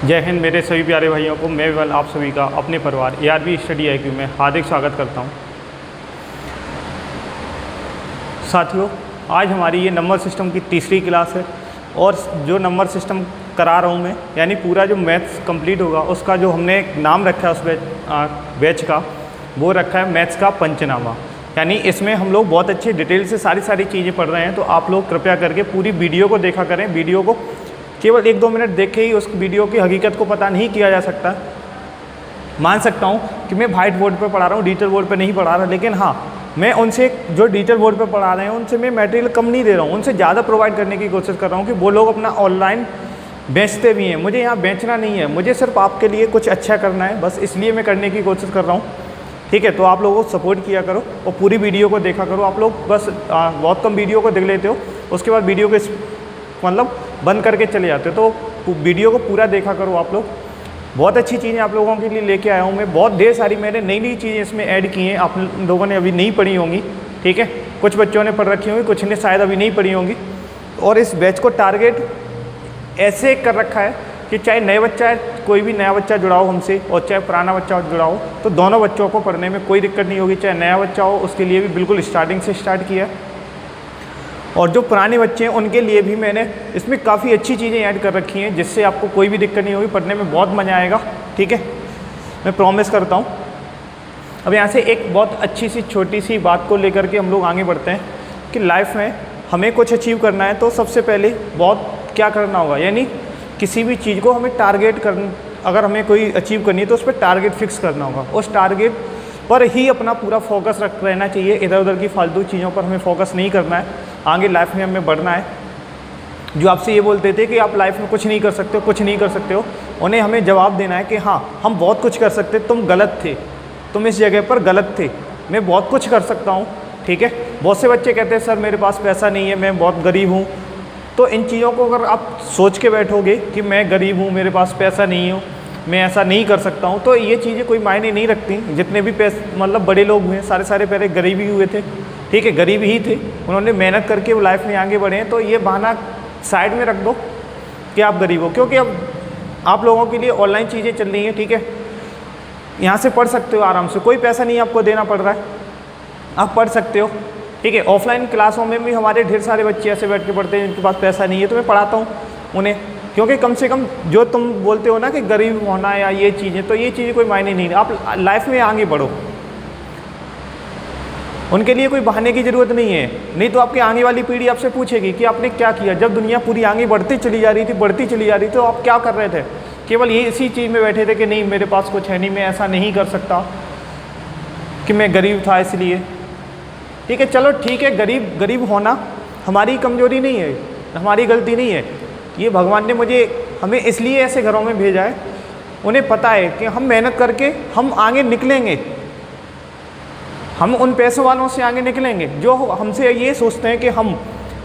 जय हिंद मेरे सभी प्यारे भाइयों को। मैं विमल आप सभी का अपने परिवार ARV स्टडी IQ में हार्दिक स्वागत करता हूं। साथियों, आज हमारी ये नंबर सिस्टम की तीसरी क्लास है और जो नंबर सिस्टम करा रहा हूं मैं, यानी पूरा जो मैथ्स कंप्लीट होगा उसका जो हमने एक नाम रखा है उस बैच का, वो रखा है मैथ्स का पंचनामा। यानी इसमें हम लोग बहुत अच्छे डिटेल से सारी चीज़ें पढ़ रहे हैं। तो आप लोग कृपया करके पूरी वीडियो को देखा करें। वीडियो को केवल 1-2 मिनट देख के ही उस वीडियो की हकीकत को पता नहीं किया जा सकता। मान सकता हूँ कि मैं वाइट बोर्ड पर पढ़ा रहा हूँ, डिजिटल बोर्ड पर नहीं पढ़ा रहा, लेकिन हाँ, मैं उनसे जो डिजिटल बोर्ड पर पढ़ा रहे हैं उनसे मैं मटेरियल कम नहीं दे रहा हूँ, उनसे ज़्यादा प्रोवाइड करने की कोशिश कर रहा हूँ कि वो लोग अपना ऑनलाइन बेचते भी हैं। मुझे यहाँ बेचना नहीं है, मुझे सिर्फ आपके लिए कुछ अच्छा करना है, बस इसलिए मैं करने की कोशिश कर रहा हूँ। ठीक है, तो आप लोगों को सपोर्ट किया करो और पूरी वीडियो को देखा करो। आप लोग बस बहुत कम वीडियो को देख लेते हो, उसके बाद वीडियो को मतलब बंद करके चले जाते हो। तो वीडियो को पूरा देखा करो आप लोग। बहुत अच्छी चीज़ें आप लोगों के लिए लेके आया हूँ मैं। बहुत ढेर सारी मैंने नई चीज़ें इसमें ऐड की हैं, आप लोगों ने अभी नहीं पढ़ी होंगी। ठीक है, कुछ बच्चों ने पढ़ रखी होंगी, कुछ ने शायद अभी नहीं पढ़ी होंगी। और इस बैच को टारगेट ऐसे कर रखा है कि चाहे नए बच्चा है, कोई भी नया बच्चा जुड़ा हो हमसे, और चाहे पुराना बच्चा जुड़ा हो, तो दोनों बच्चों को पढ़ने में कोई दिक्कत नहीं होगी। चाहे नया बच्चा हो, उसके लिए भी बिल्कुल स्टार्टिंग से स्टार्ट किया, और जो पुराने बच्चे हैं उनके लिए भी मैंने इसमें काफ़ी अच्छी चीज़ें ऐड कर रखी हैं, जिससे आपको कोई भी दिक्कत नहीं होगी, पढ़ने में बहुत मज़ा आएगा। ठीक है, मैं प्रॉमिस करता हूँ। अब यहाँ से एक बहुत अच्छी सी छोटी सी बात को लेकर के हम लोग आगे बढ़ते हैं कि लाइफ में हमें कुछ अचीव करना है तो सबसे पहले बहुत क्या करना होगा, यानी किसी भी चीज़ को हमें टारगेट अगर हमें कोई अचीव करनी है तो उस पर टारगेट फिक्स करना होगा। उस टारगेट पर ही अपना पूरा फोकस रहना चाहिए। इधर उधर की फालतू चीज़ों पर हमें फोकस नहीं करना है। आगे लाइफ में हमें बढ़ना है। जो आपसे ये बोलते थे कि आप लाइफ में कुछ नहीं कर सकते हो, कुछ नहीं कर सकते हो, उन्हें हमें जवाब देना है कि हाँ, हम बहुत कुछ कर सकते, तुम गलत थे, तुम इस जगह पर गलत थे, मैं बहुत कुछ कर सकता हूँ। ठीक है, बहुत से बच्चे कहते हैं सर मेरे पास पैसा नहीं है, मैं बहुत गरीब हूँ। तो इन चीज़ों को अगर आप सोच के बैठोगे कि मैं गरीब हूँ, मेरे पास पैसा नहीं हो, मैं ऐसा नहीं कर सकता हूँ, तो ये चीज़ें कोई मायने नहीं रखती। जितने भी मतलब बड़े लोग हुए सारे पहले गरीब ही हुए थे। ठीक है, गरीब ही थे, उन्होंने मेहनत करके वो लाइफ में आगे बढ़े हैं। तो ये बहाना साइड में रख दो कि आप गरीब हो, क्योंकि अब आप लोगों के लिए ऑनलाइन चीज़ें चल रही हैं। ठीक है, यहाँ से पढ़ सकते हो आराम से, कोई पैसा नहीं आपको देना पड़ रहा है, आप पढ़ सकते हो। ठीक है, ऑफलाइन क्लासों में भी हमारे ढेर सारे बच्चे ऐसे बैठ के पढ़ते हैं जिनके पास पैसा नहीं है, तो मैं पढ़ाता हूँ उन्हें, क्योंकि कम से कम जो तुम बोलते हो ना कि गरीब होना या ये चीज़ें, तो ये चीज़ें कोई मायने नहीं। आप लाइफ में आगे बढ़ो, उनके लिए कोई बहाने की ज़रूरत नहीं है। नहीं तो आपकी आगे वाली पीढ़ी आपसे पूछेगी कि आपने क्या किया, जब दुनिया पूरी आगे बढ़ती चली जा रही थी, तो आप क्या कर रहे थे? केवल ये इसी चीज़ में बैठे थे कि नहीं मेरे पास कुछ है नहीं, मैं ऐसा नहीं कर सकता, कि मैं गरीब था इसलिए। ठीक है, चलो ठीक है, गरीब होना हमारी कमजोरी नहीं है, हमारी गलती नहीं है। ये भगवान ने हमें इसलिए ऐसे घरों में भेजा है, उन्हें पता है कि हम मेहनत करके हम आगे निकलेंगे, हम उन पैसों वालों से आगे निकलेंगे जो हमसे ये सोचते हैं कि हम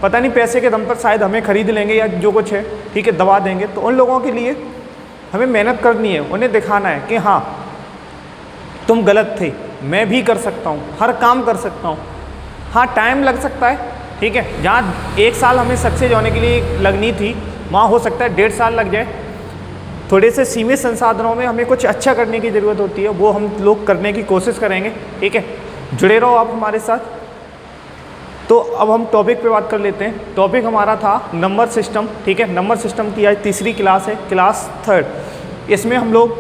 पता नहीं पैसे के दम पर शायद हमें खरीद लेंगे या जो कुछ है, ठीक है, दबा देंगे। तो उन लोगों के लिए हमें मेहनत करनी है, उन्हें दिखाना है कि हाँ तुम गलत थे, मैं भी कर सकता हूँ, हर काम कर सकता हूँ। हाँ, टाइम लग सकता है। ठीक है, जहाँ 1 साल हमें सक्सेस होने के लिए लगनी थी, वहाँ हो सकता है 1.5 साल लग जाए। थोड़े से सीमित संसाधनों में हमें कुछ अच्छा करने की ज़रूरत होती है, वो हम लोग करने की कोशिश करेंगे। ठीक है, जुड़े रहो आप हमारे साथ। तो अब हम टॉपिक पे बात कर लेते हैं। टॉपिक हमारा था नंबर सिस्टम। ठीक है, नंबर सिस्टम की आज तीसरी क्लास है, क्लास 3rd। इसमें हम लोग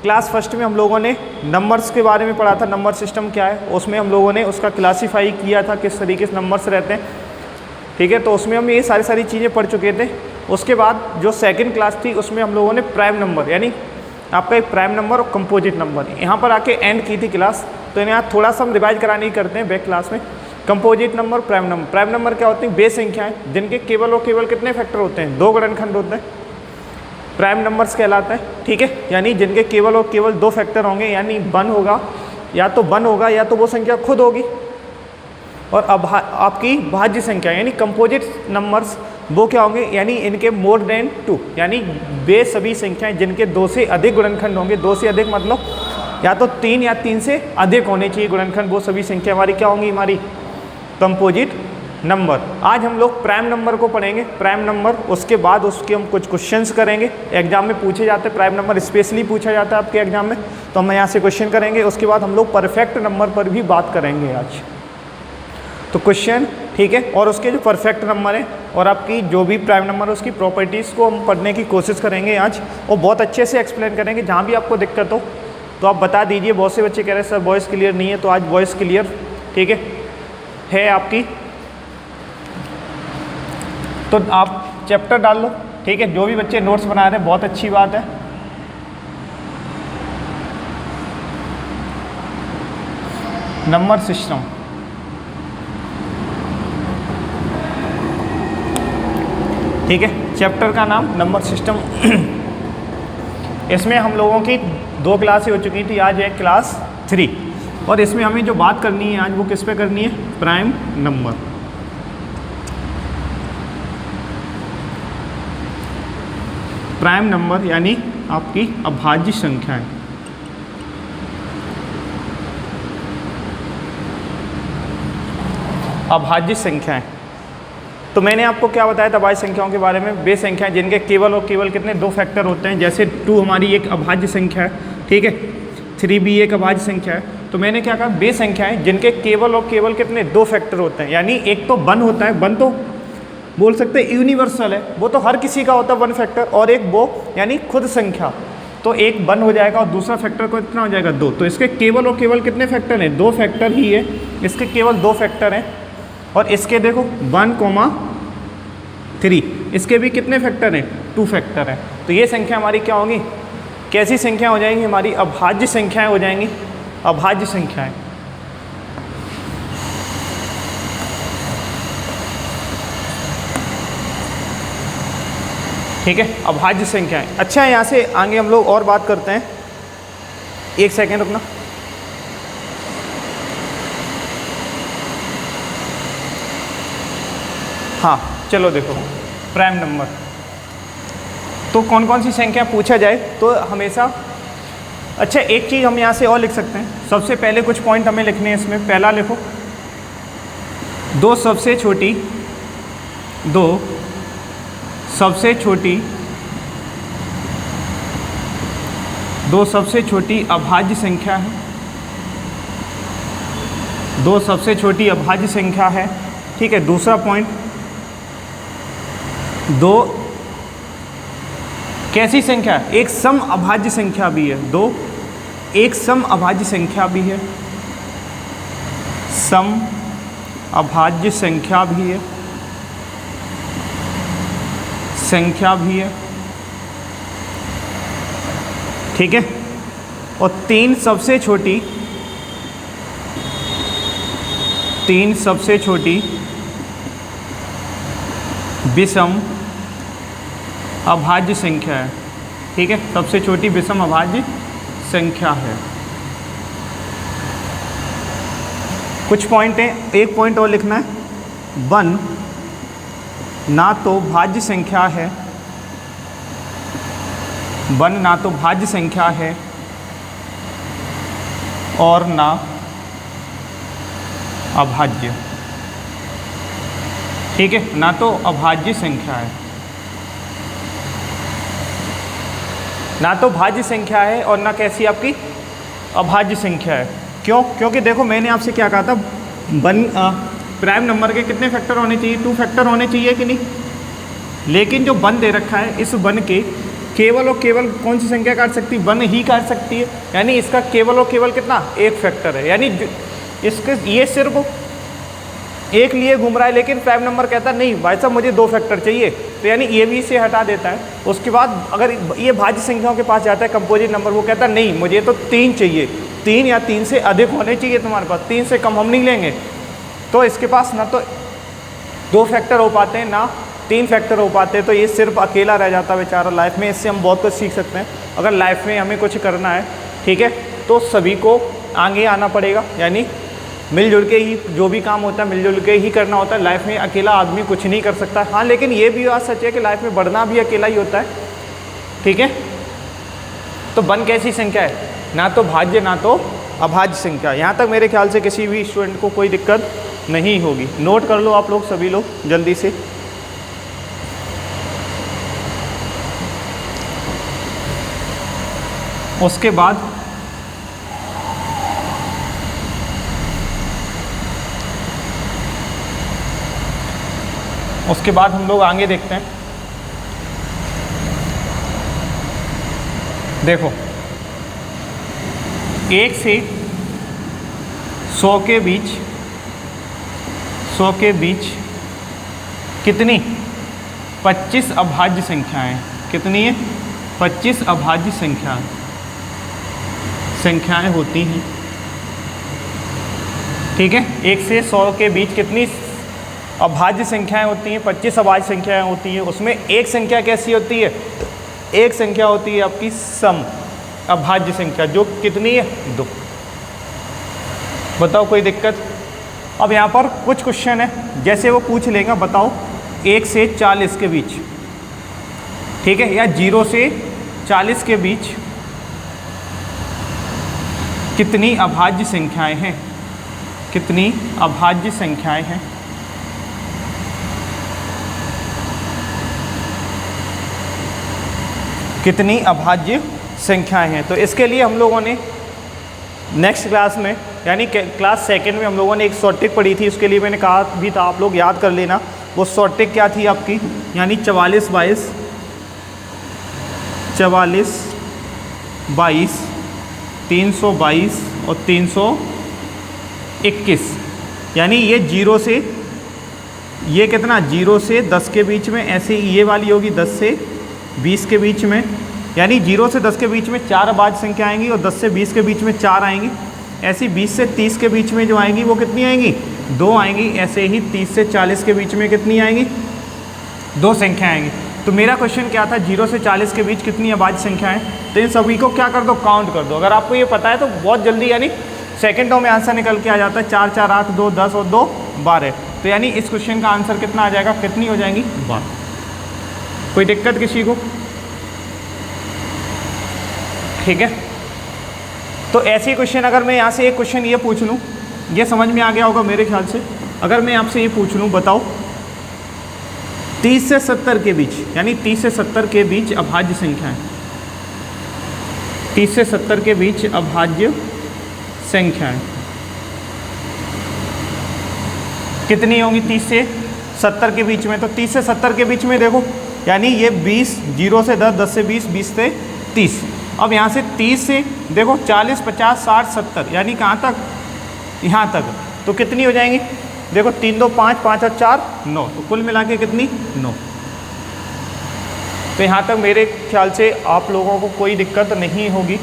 क्लास 1st में हम लोगों ने नंबर्स के बारे में पढ़ा था, नंबर सिस्टम क्या है, उसमें हम लोगों ने उसका क्लासीफाई किया था, किस तरीके से नंबर्स रहते हैं। ठीक है, तो उसमें हम ये सारी चीज़ें पढ़ चुके थे। उसके बाद जो 2nd क्लास थी उसमें हम लोगों ने प्राइम नंबर, यानी आपका एक प्राइम नंबर और कंपोजिट नंबर, यहाँ पर आके एंड की थी क्लास। तो यहाँ थोड़ा सा हम रिवाइज कराने ही करते हैं बैक क्लास में। कंपोजिट नंबर, प्राइम नंबर क्या होती है? बेस संख्याएँ जिनके केवल और केवल कितने फैक्टर होते हैं? 2 गुणनखंड होते हैं, प्राइम नंबर्स कहलाते हैं। ठीक है, यानी जिनके केवल और केवल 2 फैक्टर होंगे, यानी 1 होगा, या तो 1 होगा या तो वो संख्या खुद होगी, और अब आपकी भाज्य संख्या यानी कंपोजिट नंबर्स वो क्या होंगे? यानी इनके मोर देन 2, यानी वे सभी संख्याएं जिनके 2 से अधिक गुणनखंड होंगे। 2 से अधिक मतलब या तो 3 या 3 से अधिक होने चाहिए गुणनखंड, वो सभी संख्या हमारी क्या होंगी? हमारी कंपोजिट नंबर। आज हम लोग प्राइम नंबर को पढ़ेंगे, प्राइम नंबर, उसके बाद उसके हम कुछ क्वेश्चंस करेंगे, एग्जाम में पूछे जाते हैं, प्राइम नंबर स्पेशली पूछा जाता है आपके एग्जाम में, तो हम यहाँ से क्वेश्चन करेंगे। उसके बाद हम लोग परफेक्ट नंबर पर भी बात करेंगे आज, तो क्वेश्चन, ठीक है, और उसके जो परफेक्ट नंबर है और आपकी जो भी प्राइम नंबर है उसकी प्रॉपर्टीज़ को हम पढ़ने की कोशिश करेंगे आज, और बहुत अच्छे से एक्सप्लेन करेंगे। जहाँ भी आपको दिक्कत हो तो आप बता दीजिए। बहुत से बच्चे कह रहे हैं सर वॉइस क्लियर नहीं है, तो आज वॉइस क्लियर, ठीक है आपकी, तो आप चैप्टर डाल लो, ठीक है। जो भी बच्चे नोट्स बना रहे हैं बहुत अच्छी बात है। नंबर सिस्टम, ठीक है, चैप्टर का नाम नंबर सिस्टम। इसमें हम लोगों की 2 क्लासें हो चुकी थी, आज है क्लास 3, और इसमें हमें जो बात करनी है आज वो किस पे करनी है, प्राइम नंबर। प्राइम नंबर यानी आपकी अभाज्य संख्याएं। अभाज्य संख्याएं, तो मैंने आपको क्या बताया था अभाज्य संख्याओं के बारे में, वे संख्याएं जिनके केवल और केवल कितने 2 फैक्टर होते हैं। जैसे 2 हमारी एक अभाज्य संख्या है, ठीक है, 3 भी एक अभाज्य संख्या है। तो मैंने क्या कहा, वे संख्याएं जिनके केवल और केवल कितने 2 फैक्टर होते हैं, यानी एक तो 1 होता है, 1 तो बोल सकते हैं यूनिवर्सल है, वो तो हर किसी का होता है 1 फैक्टर, और एक वो यानी खुद संख्या, तो एक 1 हो जाएगा और दूसरा फैक्टर को इतना हो जाएगा 2। तो इसके केवल और केवल कितने फैक्टर हैं, 2 फैक्टर ही है, इसके केवल 2 फैक्टर हैं। और इसके देखो 1,3, इसके भी कितने फैक्टर हैं, 2 फैक्टर हैं। तो ये संख्या हमारी क्या होगी, कैसी संख्या हो जाएंगी, हमारी अभाज्य संख्याएं हो जाएंगी, अभाज्य संख्याएं। ठीक है, अभाज्य संख्याएं। अच्छा है, यहाँ से आगे हम लोग और बात करते हैं, 1 सेकेंड रुकना। हाँ चलो देखो, प्राइम नंबर, तो कौन कौन सी संख्या पूछा जाए तो हमेशा, अच्छा एक चीज़ हम यहाँ से और लिख सकते हैं। सबसे पहले कुछ पॉइंट हमें लिखने हैं इसमें। पहला लिखो, 2 सबसे छोटी, 2 सबसे छोटी, 2 सबसे छोटी अभाज्य संख्या है, 2 सबसे छोटी अभाज्य संख्या है, ठीक है। दूसरा पॉइंट, 2 कैसी संख्या है, एक सम अभाज्य संख्या भी है, 2 एक सम अभाज्य संख्या भी है, सम अभाज्य संख्या भी है, संख्या भी है, ठीक है। और 3 सबसे छोटी, 3 सबसे छोटी विषम अभाज्य संख्या है, ठीक है, सबसे छोटी विषम अभाज्य संख्या है। कुछ पॉइंट हैं, एक पॉइंट और लिखना है, 1 ना तो भाज्य संख्या है, 1 ना तो भाज्य संख्या है और ना अभाज्य, ठीक है, ना तो अभाज्य संख्या है, ना तो भाज्य संख्या है और ना कैसी आपकी अभाज्य संख्या है। क्यों, क्योंकि देखो मैंने आपसे क्या कहा था, प्राइम नंबर के कितने फैक्टर होने चाहिए, 2 फैक्टर होने चाहिए कि नहीं। लेकिन जो 1 दे रखा है, इस 1 के केवल और केवल कौन सी संख्या काट सकती है, 1 ही काट सकती है, यानी इसका केवल और केवल कितना, 1 फैक्टर है, यानी इसके ये सिर्फ एक लिए घूम रहा है। लेकिन प्राइम नंबर कहता है नहीं भाई साहब मुझे 2 फैक्टर चाहिए, तो यानी ये भी इसे हटा देता है। उसके बाद अगर ये भाज्य संख्याओं के पास जाता है, कंपोजिट नंबर, वो कहता है नहीं मुझे तो 3 चाहिए, 3 या 3 से अधिक होने चाहिए तुम्हारे पास, 3 से कम हम नहीं लेंगे। तो इसके पास ना तो 2 फैक्टर हो पाते हैं ना 3 फैक्टर हो पाते हैं, तो ये सिर्फ अकेला रह जाता है बेचारा लाइफ में। इससे हम बहुत कुछ सीख सकते हैं। अगर लाइफ में हमें कुछ करना है, ठीक है, तो सभी को आगे आना पड़ेगा, यानी मिलजुल के ही जो भी काम होता है मिलजुल के ही करना होता है। लाइफ में अकेला आदमी कुछ नहीं कर सकता। हाँ, लेकिन ये भी बात सच है कि लाइफ में बढ़ना भी अकेला ही होता है, ठीक है। तो 1 कैसी संख्या है, ना तो भाज्य ना तो अभाज्य संख्या। यहाँ तक मेरे ख्याल से किसी भी स्टूडेंट को कोई दिक्कत नहीं होगी। नोट कर लो आप लोग सभी लोग जल्दी से। उसके बाद हम लोग आगे देखते हैं। देखो 1 से 100 के बीच कितनी 25 अभाज्य संख्याएं, कितनी है 25 अभाज्य संख्याएं होती हैं। ठीक है, 1 से 100 के बीच कितनी अभाज्य संख्याएं होती हैं, 25 अभाज्य संख्याएं होती हैं। उसमें एक संख्या कैसी होती है, एक संख्या होती है आपकी सम अभाज्य संख्या, जो कितनी है 2। बताओ कोई दिक्कत? अब यहाँ पर कुछ क्वेश्चन है, जैसे वो पूछ लेगा बताओ 1 से 40 के बीच, ठीक है, या 0 से 40 के बीच कितनी अभाज्य संख्याएं हैं, कितनी अभाज्य संख्याएं हैं। कितनी अभाज्य संख्याएं हैं। तो इसके लिए हम लोगों ने नेक्स्ट क्लास में यानी क्लास 2nd में हम लोगों ने एक शॉर्ट ट्रिक पढ़ी थी। उसके लिए मैंने कहा भी था आप लोग याद कर लेना। वो शॉर्ट ट्रिक क्या थी आपकी, यानी 44 22 322 और 321, यानी ये 0 से ये कितना 0 से 10 के बीच में, ऐसे ये वाली होगी 10 से 20 के बीच में, यानी 0 से 10 के बीच में 4 अभाज्य संख्या आएंगी और 10 से 20 के बीच में 4 आएंगी। ऐसी 20 से 30 के बीच में जो आएंगी वो कितनी आएंगी, 2 आएंगी। ऐसे ही 30 से 40 के बीच में कितनी आएंगी, 2 संख्या आएंगी। तो मेरा क्वेश्चन क्या था, 0 से 40 के बीच कितनी अभाज्य संख्या है। तो इन सभी को क्या कर दो, काउंट कर दो। अगर आपको ये पता है तो बहुत जल्दी यानी सेकेंडों में आंसर निकल के आ जाता है। 4 4 8 2 10 और 2 12। तो यानी इस क्वेश्चन का आंसर कितना आ जाएगा, कितनी हो जाएंगी 12। कोई दिक्कत किसी को? ठीक है, तो ऐसे क्वेश्चन अगर मैं यहाँ से एक क्वेश्चन ये पूछ लूँ, ये समझ में आ गया होगा मेरे ख्याल से। अगर मैं आपसे ये पूछ लूँ बताओ 30 से 70 के बीच, यानी 30 से 70 के बीच अभाज्य संख्या है, 30 से 70 के बीच अभाज्य संख्या है कितनी होंगी 30 से 70 के बीच में। तो 30 से 70 के बीच में देखो, यानी ये 20, 0 से 10, 10 से 20, 20 से 30। अब यहाँ से 30 से देखो 40 50 60 70, यानी कहाँ तक, यहाँ तक। तो कितनी हो जाएंगी, देखो 3 2 5 5 और 4 9, तो कुल मिला के कितनी 9। तो यहाँ तक मेरे ख्याल से आप लोगों को कोई दिक्कत नहीं होगी।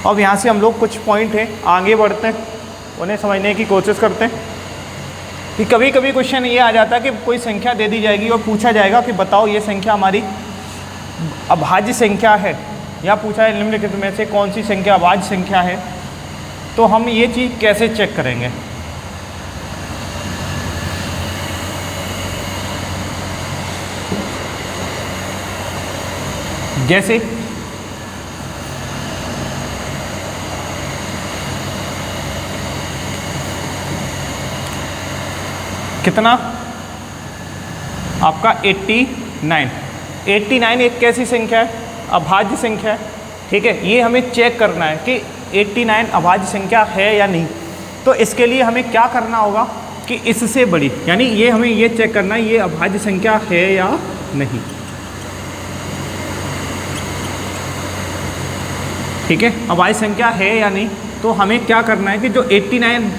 अब यहाँ से हम लोग कुछ पॉइंट हैं आगे बढ़ते हैं, उन्हें समझने की कोशिश करते हैं। कि कभी कभी क्वेश्चन ये आ जाता है कि कोई संख्या दे दी जाएगी और पूछा जाएगा कि बताओ ये संख्या हमारी अभाज्य संख्या है, या पूछा है निम्नलिखित में से कौन सी संख्या अभाज्य संख्या है। तो हम ये चीज़ कैसे चेक करेंगे, जैसे कितना आपका 89 एक कैसी संख्या है, अभाज्य संख्या है। ठीक है, ये हमें चेक करना है कि 89 अभाज्य संख्या है या नहीं। तो इसके लिए हमें क्या करना होगा कि इससे बड़ी, यानी ये हमें ये चेक करना है ये अभाज्य संख्या है या नहीं। ठीक है, अभाज्य संख्या है या नहीं। तो हमें क्या करना है कि जो 89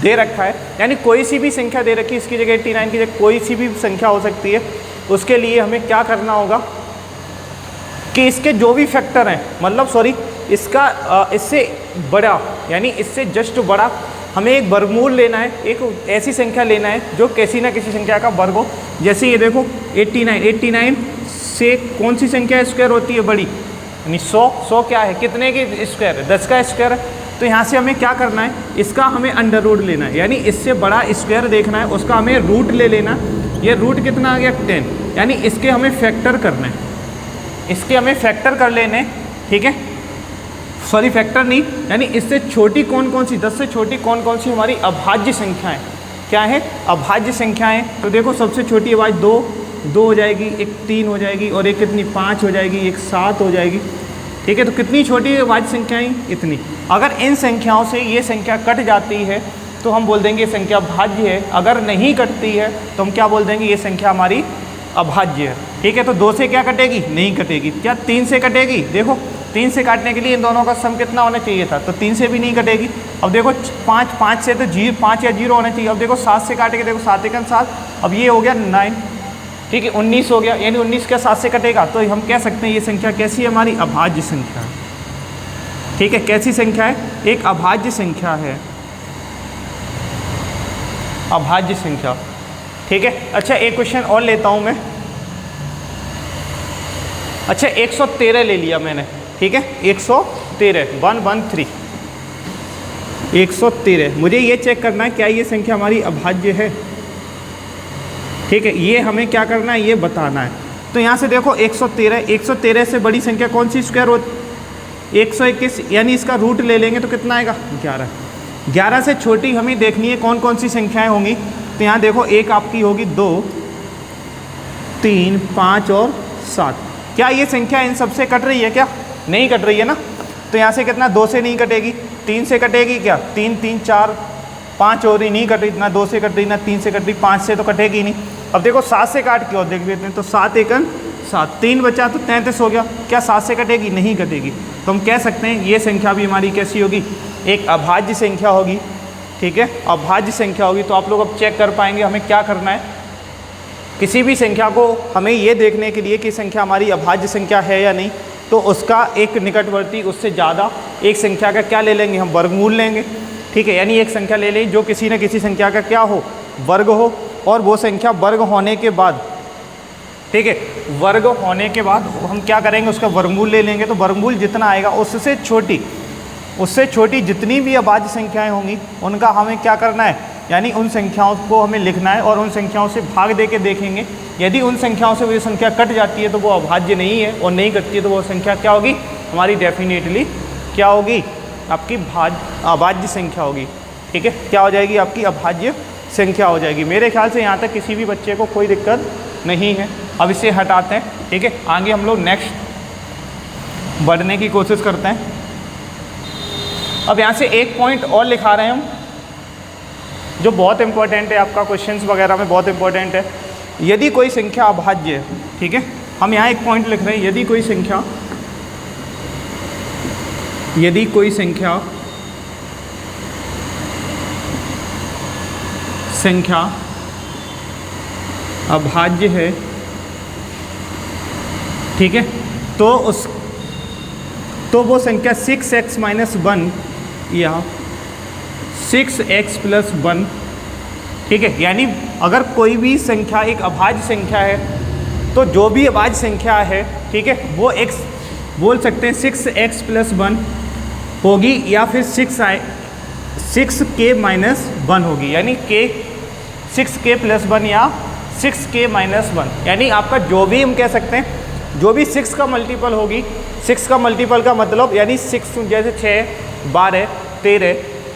दे रखा है, यानी कोई सी भी संख्या दे रखी है, इसकी जगह 89 की जगह कोई सी भी संख्या हो सकती है। उसके लिए हमें क्या करना होगा कि इसके जो भी फैक्टर हैं, मतलब सॉरी इसका इससे बड़ा, यानी इससे जस्ट बड़ा हमें एक वर्गमूल लेना है, एक ऐसी संख्या लेना है जो किसी ना किसी संख्या का वर्ग हो। जैसे ये देखो 89 से कौन सी संख्या स्क्वायर होती है बड़ी, यानी 100 क्या है, कितने की स्क्वायर है, 10 का स्क्वायर है। तो यहाँ से हमें क्या करना है, इसका हमें अंडर रूट लेना है, यानी इससे बड़ा स्क्वायर देखना है, उसका हमें रूट ले लेना। ये रूट कितना आ गया 10, यानी इसके हमें फैक्टर करना है, इसके हमें फैक्टर कर लेने। ठीक है, सॉरी फैक्टर नहीं, यानी इससे छोटी कौन कौन सी, 10 से छोटी कौन कौन सी हमारी अभाज्य संख्या है। क्या है, अभाज्य संख्याएं। तो देखो सबसे छोटी अभाज्य 2 हो जाएगी, एक 3 हो जाएगी और एक कितनी 5 हो जाएगी, एक 7 हो जाएगी। ठीक है, तो कितनी छोटी अभाज्य संख्याएं, इतनी। अगर इन संख्याओं से ये संख्या कट जाती है तो हम बोल देंगे ये संख्या भाज्य है। अगर नहीं कटती है तो हम क्या बोल देंगे, ये संख्या हमारी अभाज्य है। ठीक है, तो 2 से क्या कटेगी, नहीं कटेगी। क्या 3 से कटेगी, देखो 3 से काटने के लिए इन दोनों का सम कितना होना चाहिए था, तो 3 से भी नहीं कटेगी। अब देखो 5 से तो 5 या 0 होना चाहिए। अब देखो 7 से काटेंगे, देखो 7 एकम 7, अब ये हो गया 9। ठीक है, 19 हो गया, यानी 19 क्या 7 से कटेगा, तो हम कह सकते हैं ये संख्या कैसी है, हमारी अभाज्य संख्या है। ठीक है, कैसी संख्या है, एक अभाज्य संख्या है, अभाज्य संख्या। ठीक है, अच्छा एक क्वेश्चन और लेता हूं मैं। अच्छा 113 ले लिया मैंने। ठीक है, 113 113 113, मुझे ये चेक करना है क्या ये संख्या हमारी अभाज्य है। ठीक है, ये हमें क्या करना है, ये बताना है। तो यहाँ से देखो 113 से बड़ी संख्या कौन सी स्क्वायर हो, 121, यानी इसका रूट ले लेंगे तो कितना आएगा, 11 से छोटी हमें देखनी है कौन कौन सी संख्याएं होंगी। तो यहाँ देखो एक आपकी होगी 2 3 5 और 7। क्या ये संख्या इन सबसे कट रही है, क्या नहीं कट रही है ना। तो यहाँ से कितना, 2 से नहीं कटेगी, 3 से कटेगी, क्या 3 3 4 5 और ही नहीं कट रही, ना 2 से कट रही ना 3 से कट रही, 5 से तो कटेगी नहीं। अब देखो 7 से काट के और देख लेते हैं, तो 7 एकन 7, 3 बचा तो 33 हो गया। क्या 7 से कटेगी, नहीं कटेगी। तो हम कह सकते हैं ये संख्या भी हमारी कैसी होगी, एक अभाज्य संख्या होगी। ठीक है, अभाज्य संख्या होगी। तो आप लोग अब चेक कर पाएंगे हमें क्या करना है, किसी भी संख्या को हमें ये देखने के लिए कि संख्या हमारी अभाज्य संख्या है या नहीं, तो उसका एक निकटवर्ती उससे ज़्यादा एक संख्या का क्या ले लेंगे, हम वर्गमूल लेंगे। ठीक है, यानी एक संख्या ले लें जो किसी न किसी संख्या का क्या हो, वर्ग हो, और वो संख्या वर्ग होने के बाद, ठीक है, वर्ग होने के बाद हम क्या करेंगे, उसका वर्गमूल ले लेंगे। तो वर्गमूल जितना आएगा उससे छोटी जितनी भी अभाज्य संख्याएं होंगी उनका हमें क्या करना है, यानी उन संख्याओं को हमें लिखना है और उन संख्याओं से भाग दे के देखेंगे। यदि उन संख्याओं से वो संख्या कट जाती है तो वो अभाज्य नहीं है, और नहीं कटती है तो वो संख्या क्या होगी, हमारी डेफिनेटली क्या होगी, आपकी अभाज्य संख्या होगी। ठीक है, क्या हो जाएगी, आपकी अभाज्य संख्या हो जाएगी। मेरे ख्याल से यहाँ तक किसी भी बच्चे को कोई दिक्कत नहीं है। अब इसे हटाते हैं। ठीक है, आगे हम लोग नेक्स्ट बढ़ने की कोशिश करते हैं। अब यहाँ से एक पॉइंट और लिखा रहे हैं हम, जो बहुत इंपॉर्टेंट है, आपका क्वेश्चंस वगैरह में बहुत इंपॉर्टेंट है। यदि कोई संख्या अभाज्य है, ठीक है, हम यहाँ एक पॉइंट लिख रहे हैं, यदि कोई संख्या अभाज्य है, ठीक है, तो वो संख्या 6x - 1 या 6x + 1, ठीक है, यानी अगर कोई भी संख्या एक अभाज्य संख्या है तो जो भी अभाज्य संख्या है, ठीक है, वो x बोल सकते हैं 6x + 1 होगी या फिर 6k - 1 होगी, यानी 6k + 1 या 6k - 1, यानी आपका जो भी हम कह सकते हैं, जो भी 6 का मल्टीपल होगी, 6 का मल्टीपल का मतलब यानी 6 जैसे 6 12 13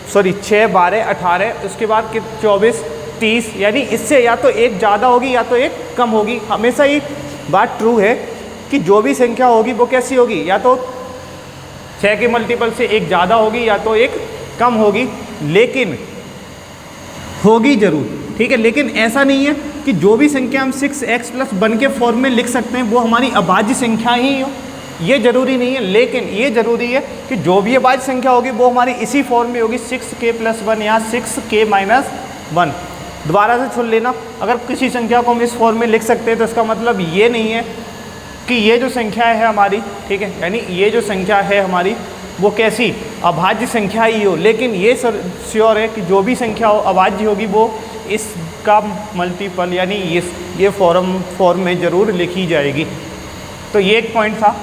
6 12 18, उसके बाद 24 30, यानी इससे या तो एक ज़्यादा होगी या तो एक कम होगी। हमेशा ये बात ट्रू है कि जो भी संख्या होगी वो कैसी होगी, या तो 6 के मल्टीपल से एक ज़्यादा होगी या तो एक कम होगी, लेकिन होगी ज़रूर। ठीक है, लेकिन ऐसा नहीं है कि जो भी संख्या हम 6x + 1 के फॉर्म में लिख सकते हैं वो हमारी अभाज्य संख्या ही हो, ये ज़रूरी नहीं है। लेकिन ये ज़रूरी है कि जो भी अभाज्य संख्या होगी वो हमारी इसी फॉर्म में होगी, 6k + 1 या 6k - 1। दोबारा से सुन लेना, अगर किसी संख्या को हम इस फॉर्म में लिख सकते हैं तो इसका मतलब ये नहीं है कि ये जो संख्या है हमारी, ठीक है, यानी ये जो संख्या है हमारी वो कैसी अभाज्य संख्या ही हो, लेकिन ये श्योर है कि जो भी संख्या अभाज्य होगी वो इसका मल्टीपल यानी ये फॉर्म में ज़रूर लिखी जाएगी। तो ये एक पॉइंट था,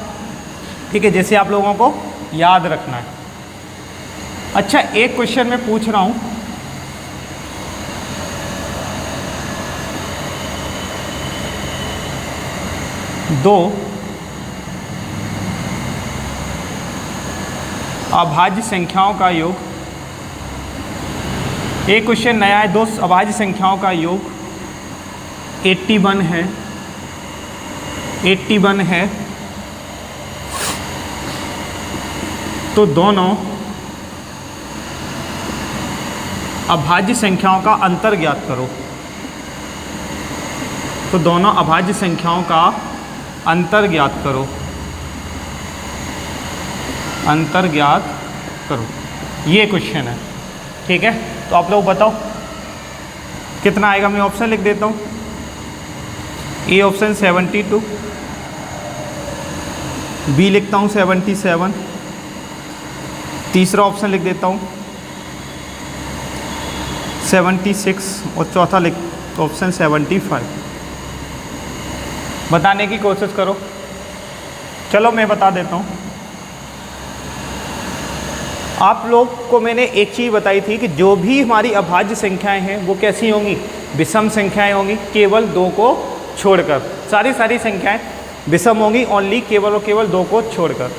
ठीक है, जैसे आप लोगों को याद रखना है। अच्छा, एक क्वेश्चन मैं पूछ रहा हूँ, दो अभाज्य संख्याओं का योग एक क्वेश्चन नया है, दो अभाज्य संख्याओं का योग 81 है, 81 है, तो दोनों अभाज्य संख्याओं का अंतर ज्ञात करो। तो दोनों अभाज्य संख्याओं का अंतर ज्ञात करो, अंतर ज्ञात करो, ये क्वेश्चन है। ठीक है, तो आप लोग बताओ कितना आएगा। मैं ऑप्शन लिख देता हूँ। ए ऑप्शन 72, बी लिखता हूँ 77, तीसरा ऑप्शन लिख देता हूँ 76 और चौथा लिख ऑप्शन 75। बताने की कोशिश करो। चलो मैं बता देता हूँ। आप लोग को मैंने एक चीज़ बताई थी कि जो भी हमारी अभाज्य संख्याएं हैं वो कैसी होंगी, विषम संख्याएं होंगी, केवल दो को छोड़कर। सारी संख्याएं विषम होंगी, ओनली केवल और केवल दो को छोड़कर।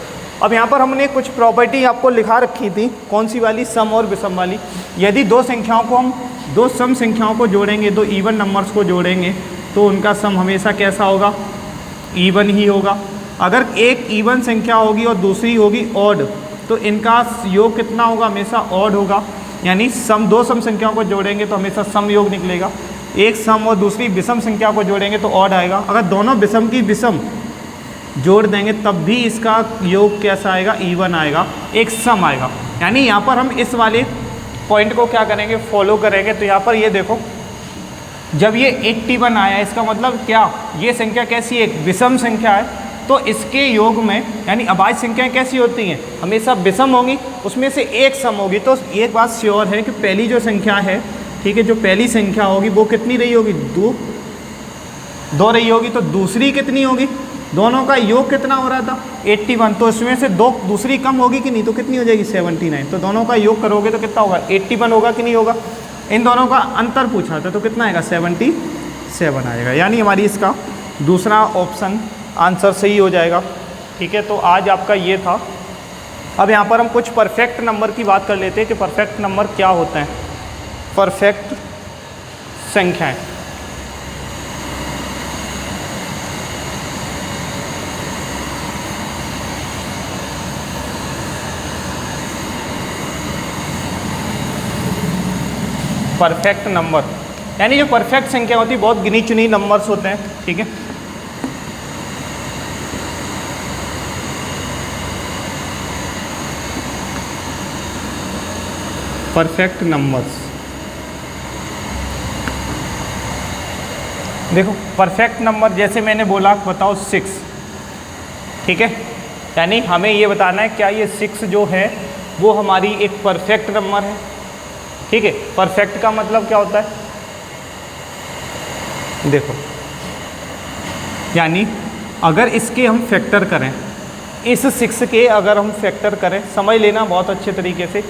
अब यहाँ पर हमने कुछ प्रॉपर्टी आपको लिखा रखी थी, कौन सी वाली, सम और विषम वाली। यदि दो संख्याओं को हम दो सम संख्याओं को जोड़ेंगे, दो इवन नंबर्स को जोड़ेंगे, तो उनका सम हमेशा कैसा होगा, इवन ही होगा। अगर एक इवन संख्या होगी और दूसरी होगी ऑड, तो इनका योग कितना होगा, हमेशा ऑड होगा। यानी सम, दो सम संख्याओं को जोड़ेंगे तो हमेशा सम योग निकलेगा। एक सम और दूसरी विषम संख्या को जोड़ेंगे तो ऑड आएगा। अगर दोनों विषम की विषम जोड़ देंगे तब भी इसका योग कैसा आएगा, इवन आएगा, एक सम आएगा। यानी यहाँ पर हम इस वाले पॉइंट को क्या करेंगे, फॉलो करेंगे। तो यहाँ पर ये देखो, जब ये 81 आया, इसका मतलब क्या, ये संख्या कैसी है, विषम संख्या है। तो इसके योग में, यानी अभाज्य संख्याएं कैसी होती हैं, हमेशा विषम होंगी, उसमें से एक सम होगी। तो एक बात श्योर है कि पहली जो संख्या है, ठीक है, जो पहली संख्या होगी वो कितनी रही होगी, दो रही होगी। तो दूसरी कितनी होगी, दोनों का योग कितना हो रहा था, 81। तो इसमें से दो दूसरी कम होगी कि नहीं, तो कितनी हो जाएगी, 79। तो दोनों का योग करोगे तो कितना होगा, 81 होगा कि नहीं होगा। इन दोनों का अंतर पूछा था तो कितना आएगा, 77 आएगा। यानी हमारी इसका दूसरा ऑप्शन आंसर सही हो जाएगा। ठीक है, तो आज आपका ये था। अब यहाँ पर हम कुछ परफेक्ट नंबर की बात कर लेते हैं कि परफेक्ट नंबर क्या होते हैं। परफेक्ट संख्याएं, परफेक्ट नंबर यानी जो परफेक्ट संख्या होती है, बहुत गिनी चुनी नंबर्स होते हैं। ठीक है, परफेक्ट नंबर्स, देखो परफेक्ट नंबर जैसे मैंने बोला, बताओ 6। ठीक है, यानी हमें ये बताना है क्या ये 6 जो है वो हमारी एक परफेक्ट नंबर है। ठीक है, परफेक्ट का मतलब क्या होता है, देखो यानी अगर इसके हम फैक्टर करें, इस 6 के अगर हम फैक्टर करें, समझ लेना बहुत अच्छे तरीके से,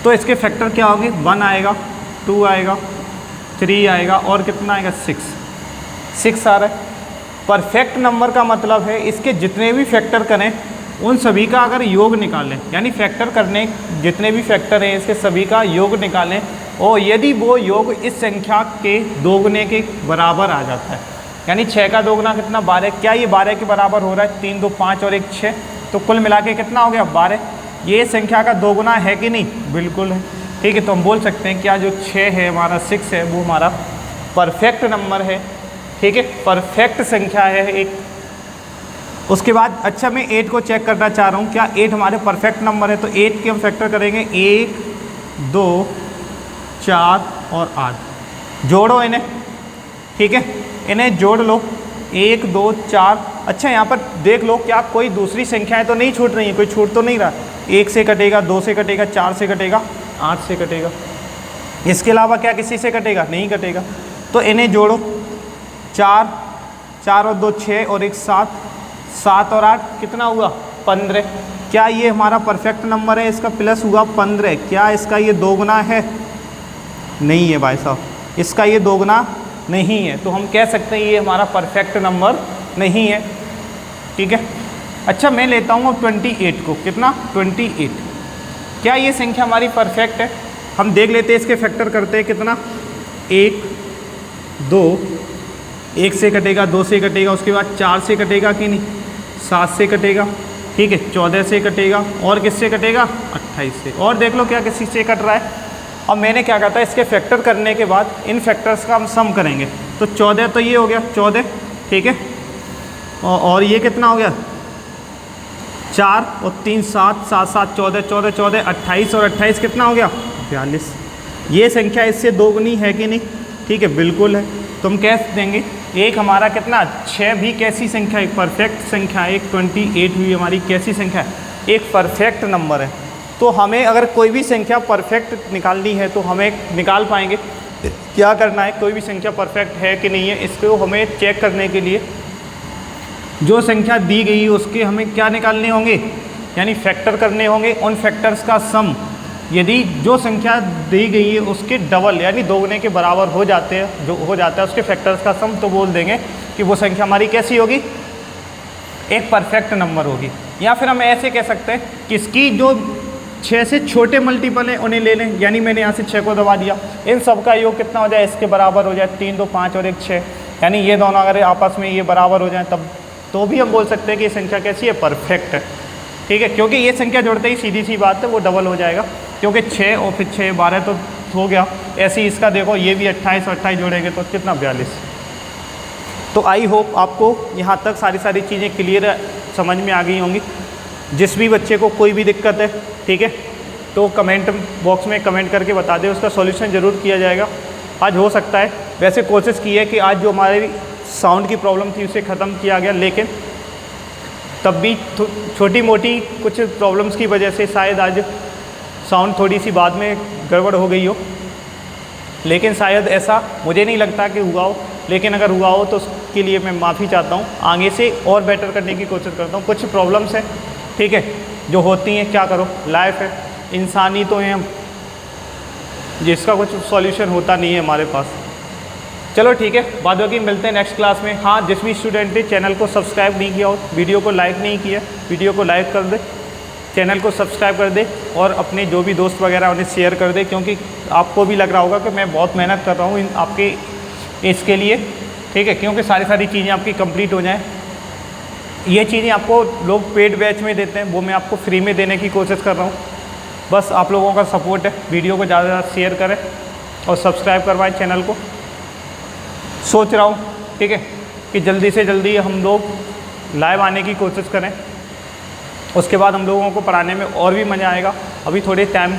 तो इसके फैक्टर क्या होंगे, 1 आएगा, 2 आएगा, 3 आएगा और कितना आएगा, 6 आ रहा है। परफेक्ट नंबर का मतलब है इसके जितने भी फैक्टर करें उन सभी का अगर योग निकालें, यानी फैक्टर करने जितने भी फैक्टर हैं इसके सभी का योग निकालें, और यदि वो योग इस संख्या के दोगुने के बराबर आ जाता है, यानी 6 का दोगुना कितना, 12। क्या ये 12 के बराबर हो रहा है, 3 2 5 और 1 6, तो कुल मिला के कितना हो गया, 12। ये संख्या का दोगुना है कि नहीं, बिल्कुल है। ठीक है, तो हम बोल सकते हैं क्या जो 6 है हमारा, 6 है, वो हमारा परफेक्ट नंबर है। ठीक है, परफेक्ट संख्या है एक। उसके बाद अच्छा मैं 8 को चेक करना चाह रहा हूँ, क्या 8 हमारे परफेक्ट नंबर है। तो 8 के हम फैक्टर करेंगे, 1 2 4 और 8, जोड़ो इन्हें। ठीक है, इन्हें जोड़ लो, 1 2 4। अच्छा यहाँ पर देख लो क्या कोई दूसरी संख्याएं तो नहीं छूट रही हैं, कोई छूट तो नहीं रहा। 1 से कटेगा, 2 से कटेगा, 4 से कटेगा, 8 से कटेगा, इसके अलावा क्या किसी से कटेगा, नहीं कटेगा। तो इन्हें जोड़ो, 4 4 और 2 6 और 1 7, 7 और 8 कितना हुआ, 15। क्या ये हमारा परफेक्ट नंबर है, इसका प्लस हुआ 15। क्या इसका ये दोगुना है, नहीं है भाई साहब, इसका ये दोगुना नहीं है। तो हम कह सकते हैं ये हमारा परफेक्ट नंबर नहीं है। ठीक है, अच्छा मैं लेता हूँ अब 28 को, कितना, 28। क्या ये संख्या हमारी परफेक्ट है, हम देख लेते हैं इसके फैक्टर करते हैं कितना, 1 2, 1 से कटेगा, 2 से कटेगा, उसके बाद 4 से कटेगा कि नहीं, 7 से कटेगा, ठीक है, 14 से कटेगा, और किससे कटेगा, 28 से। और देख लो क्या किसी से कट रहा है। अब मैंने क्या कहा था, इसके फैक्टर करने के बाद इन फैक्टर्स का हम सम करेंगे। तो 14 तो ये हो गया 14, ठीक है, और ये कितना हो गया 4 और 3 7, 7 7 14, 14 14 28, और 28 कितना हो गया 42। ये संख्या इससे दोगुनी है कि नहीं, ठीक है, बिल्कुल है। तो हम कह देंगे एक हमारा कितना 6 भी कैसी संख्या है, एक परफेक्ट संख्या है, एक 28 भी हमारी कैसी संख्या है, एक परफेक्ट नंबर है। तो हमें अगर कोई भी संख्या परफेक्ट निकालनी है तो हमें निकाल पाएंगे। क्या करना है, कोई भी संख्या परफेक्ट है कि नहीं है, इसको हमें चेक करने के लिए जो संख्या दी गई है उसके हमें क्या निकालने होंगे, यानी फैक्टर करने होंगे। उन फैक्टर्स का सम यदि जो संख्या दी गई है उसके डबल यानी दोगुने के बराबर हो जाते हैं, जो हो जाता है उसके फैक्टर्स का सम, तो बोल देंगे कि वो संख्या हमारी कैसी होगी, एक परफेक्ट नंबर होगी। या फिर हम ऐसे कह सकते हैं कि इसकी जो 6 से छोटे मल्टीपल हैं उन्हें ले लें, यानी मैंने यहाँ से 6 को दबा दिया, इन सब का योग कितना हो जाए, इसके बराबर हो जाए, 3 2 5 और 1 6, यानी ये दोनों अगर आपस में ये बराबर हो जाए तब तो भी हम बोल सकते हैं कि ये संख्या कैसी है, परफेक्ट है, ठीक है। क्योंकि ये संख्या जोड़ते ही सीधी सी बात है वो डबल हो जाएगा, क्योंकि 6 और फिर 6 12 तो हो गया। ऐसे ही इसका देखो ये भी 28 और 28 जोड़ेंगे तो कितना 42। तो आई होप आपको यहाँ तक सारी चीज़ें क्लियर समझ में आ गई होंगी। जिस भी बच्चे को कोई भी दिक्कत है, ठीक है, तो कमेंट बॉक्स में कमेंट करके बता दें, उसका सॉल्यूशन ज़रूर किया जाएगा। आज हो सकता है, वैसे कोशिश की है कि आज जो हमारी साउंड की प्रॉब्लम थी उसे ख़त्म किया गया, लेकिन तब भी छोटी मोटी कुछ प्रॉब्लम्स की वजह से शायद आज साउंड थोड़ी सी बाद में गड़बड़ हो गई हो, लेकिन शायद ऐसा मुझे नहीं लगता कि हुआ हो, लेकिन अगर हुआ हो तो उसके लिए मैं माफ़ी चाहता हूँ। आगे से और बेटर करने की कोशिश करता हूँ। कुछ प्रॉब्लम्स हैं, ठीक है, जो होती हैं, क्या करो, लाइफ है, इंसानी तो हैं हम, जिसका कुछ सॉल्यूशन होता नहीं है हमारे पास। चलो ठीक है, बाद में मिलते हैं नेक्स्ट क्लास में। हाँ, जिस भी स्टूडेंट ने चैनल को सब्सक्राइब नहीं किया हो, वीडियो को लाइक नहीं किया, वीडियो को लाइक कर दे, चैनल को सब्सक्राइब कर दे और अपने जो भी दोस्त वगैरह उन्हें शेयर कर दे, क्योंकि आपको भी लग रहा होगा कि मैं बहुत मेहनत कर रहा हूँ आपके इसके लिए, ठीक है, क्योंकि सारी चीज़ें आपकी कंप्लीट हो जाएँ। ये चीज़ें आपको लोग पेड बैच में देते हैं, वो मैं आपको फ्री में देने की कोशिश कर रहा हूँ। बस आप लोगों का सपोर्ट है, वीडियो को ज़्यादा से ज़्यादा शेयर करें और सब्सक्राइब करवाएं चैनल को। सोच रहा हूँ, ठीक है, कि जल्दी से जल्दी हम लोग लाइव आने की कोशिश करें, उसके बाद हम लोगों को पढ़ाने में और भी मज़ा आएगा। अभी थोड़े टाइम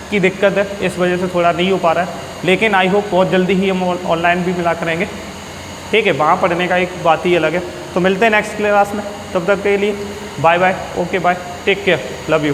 की दिक्कत है, इस वजह से थोड़ा नहीं हो पा रहा है, लेकिन आई होप बहुत जल्दी ही हम ऑनलाइन भी मिला करेंगे, ठीक है। वहाँ पढ़ने का एक बात ही अलग है। तो मिलते हैं नेक्स्ट क्लास में, तब तक के लिए bye bye, okay bye, take care, love you.